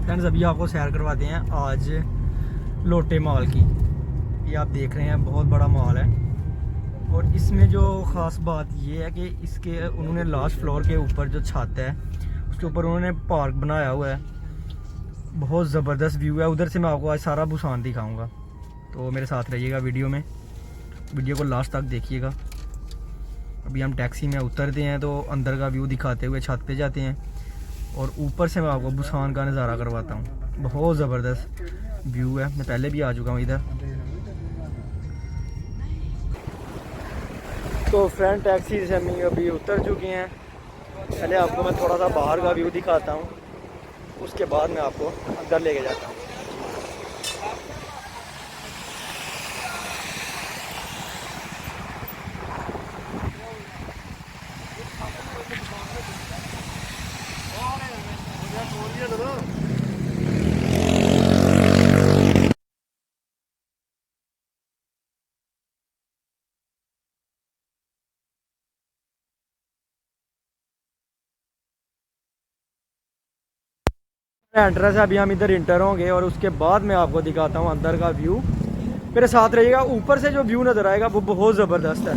Friends अभी आपको सैर करवाते हैं आज लोटे मॉल की। ये आप देख रहे हैं बहुत बड़ा मॉल है और इसमें जो ख़ास बात ये है कि इसके उन्होंने लास्ट फ्लोर के ऊपर जो छत है उसके ऊपर उन्होंने पार्क बनाया हुआ है। बहुत ज़बरदस्त व्यू है। उधर से मैं आपको आज सारा बुसान दिखाऊंगा, तो मेरे साथ रहिएगा वीडियो को लास्ट तक देखिएगा। अभी हम टैक्सी में उतरते हैं तो अंदर का व्यू दिखाते हुए छत पे जाते हैं और ऊपर से मैं आपको बुसान का नज़ारा करवाता हूँ। बहुत ज़बरदस्त व्यू है। मैं पहले भी आ चुका हूँ इधर। तो फ्रेंड टैक्सी से हम अभी उतर चुके हैं। पहले आपको मैं थोड़ा सा बाहर का व्यू दिखाता हूँ, उसके बाद मैं आपको अंदर लेके जाता हूँ। एंट्रेंस है, अभी हम इधर इंटर होंगे और उसके बाद मैं आपको दिखाता हूँ अंदर का व्यू। मेरे साथ रहिएगा। ऊपर से जो व्यू नज़र आएगा वो बहुत ज़बरदस्त है।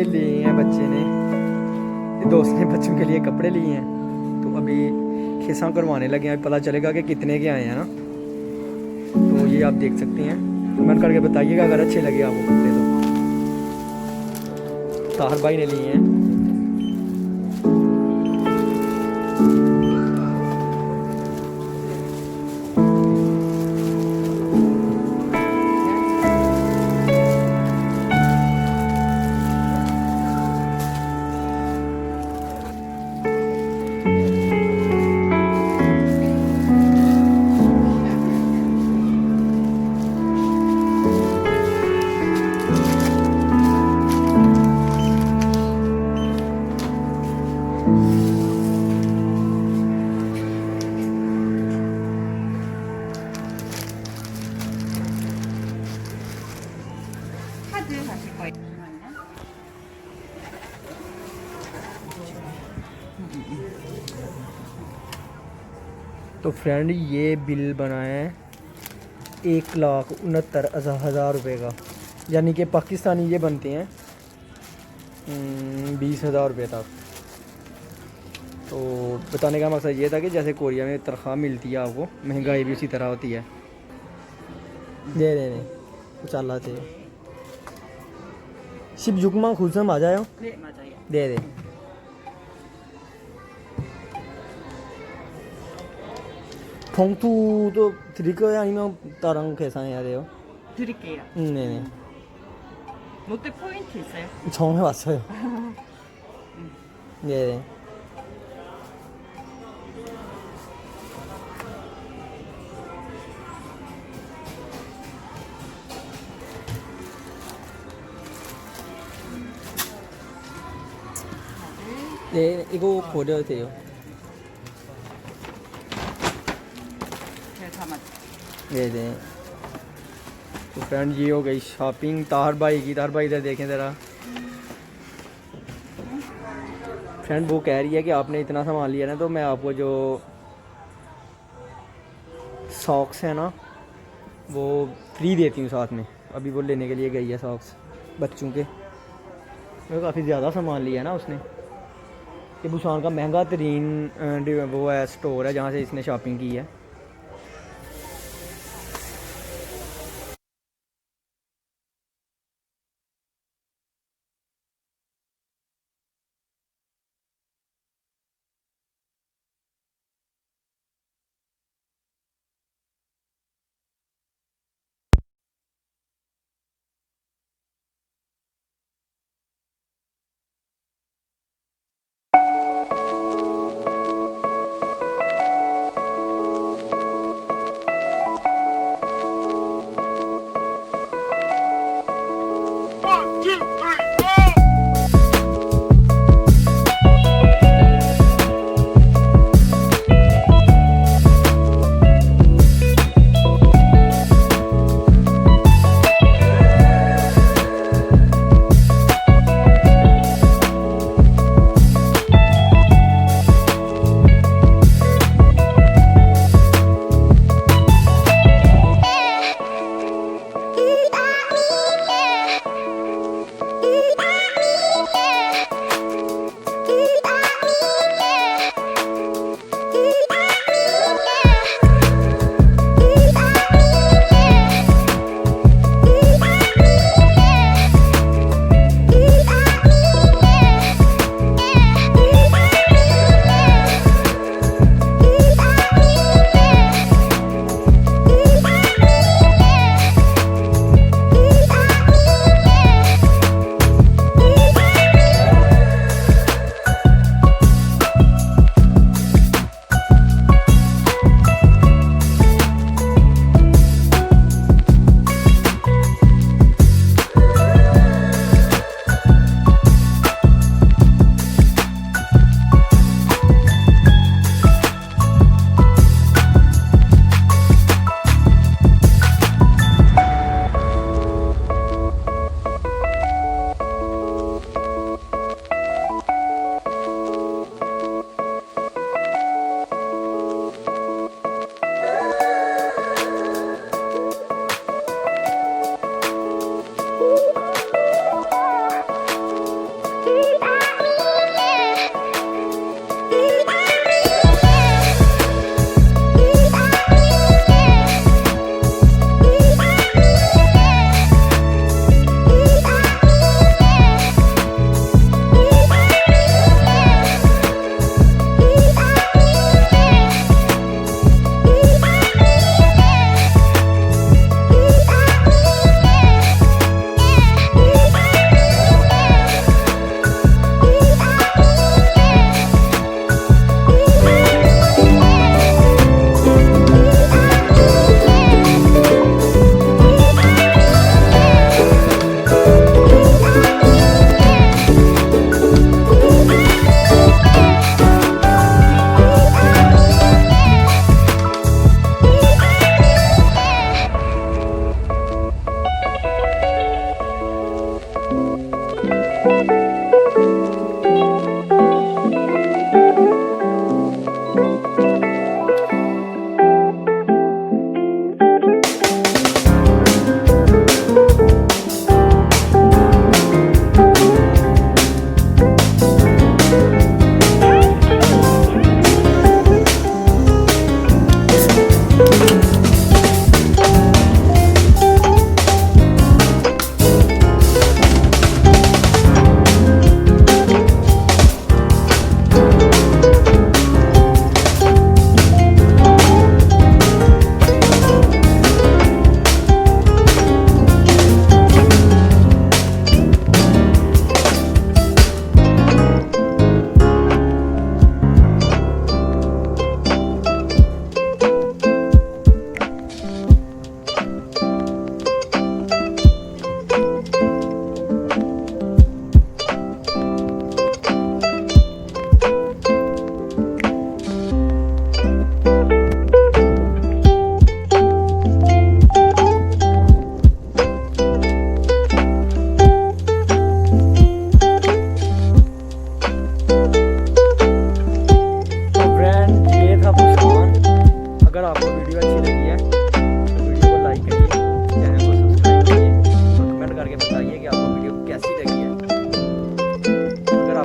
लिए हैं बच्चे ने, दोस्त ने बच्चों के लिए कपड़े लिए हैं। तो अभी खिस्सा करवाने लगे हैं, पता चलेगा कि कितने के आए हैं ना। तो ये आप देख सकते हैं, कमेंट करके बताइएगा अगर अच्छे लगे आपको कपड़े तो। ताहर भाई ने लिए हैं। तो फ्रेंड ये बिल बना है 1,69,000 रुपये का, यानी कि पाकिस्तानी ये बनते हैं 20,000 रुपये तक। तो बताने का मकसद ये था कि जैसे कोरिया में तनख्वाह मिलती है आपको, महंगाई भी उसी तरह होती है। दे दे दे तो चल रहा थे सिर्फ जुकमा खुद से आ जाए दे दे। 봉투도 드릴까요? 아니면 다른 계산해야 돼요? 드릴게요. 네네. 롯데 포인트 있어요? 정해왔어요. 네네. 네, 이거 버려도 돼요. 제가 담았. 네네। तो फ्रेंड ये हो गई शॉपिंग ताहर भाई की। ताहर भाई इधर देखें ज़रा। फ्रेंड वो कह रही है कि आपने इतना सामान लिया ना, तो मैं आपको जो सॉक्स है ना वो फ्री देती हूँ साथ में। अभी वो लेने के लिए गई है सॉक्स बच्चों के। मैं काफ़ी ज़्यादा सामान लिया है ना उसने। ये बुसान का महंगा तरीन वो है स्टोर है जहाँ से इसने शॉपिंग की है।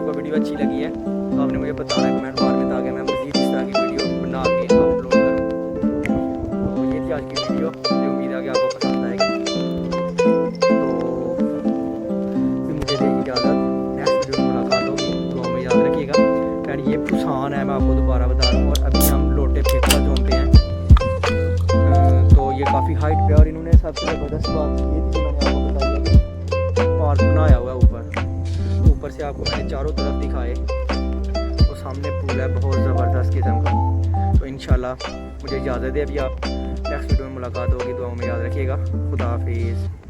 आपको वीडियो अच्छी लगी है तो आपने मुझे बताना है कमेंट बार में, ताकि मैं मज़ीद इस तरह की वीडियो बना के अपलोड करूँ। तो ये थी आज की वीडियो, मुझे उम्मीद है कि आपको पसंद आएगी। तो मुझे दे इजाज़त, नेक्स्ट वीडियो में मुलाकात होगी, दुआ में याद रखिएगा। एंड ये बुसान है, मैं आपको दोबारा बता रहा हूँ। और अभी हम लोटे फेफड़ा जोन पे हैं। तो ये काफ़ी हाइट पे, और इन्होंने सबसे ज़बरदस्त बात ये थी जो मैंने आपको बताई है कि पार्क बनाया हुआ है ऊपर से आपको मैंने चारों तरफ दिखाए। तो सामने पूल है बहुत ज़बरदस्त किस्म का। तो इंशाल्लाह मुझे इजाज़त है, अभी आप नेक्स्ट वीडियो में मुलाकात होगी, दुआ में याद रखिएगा। खुदा हाफिज़।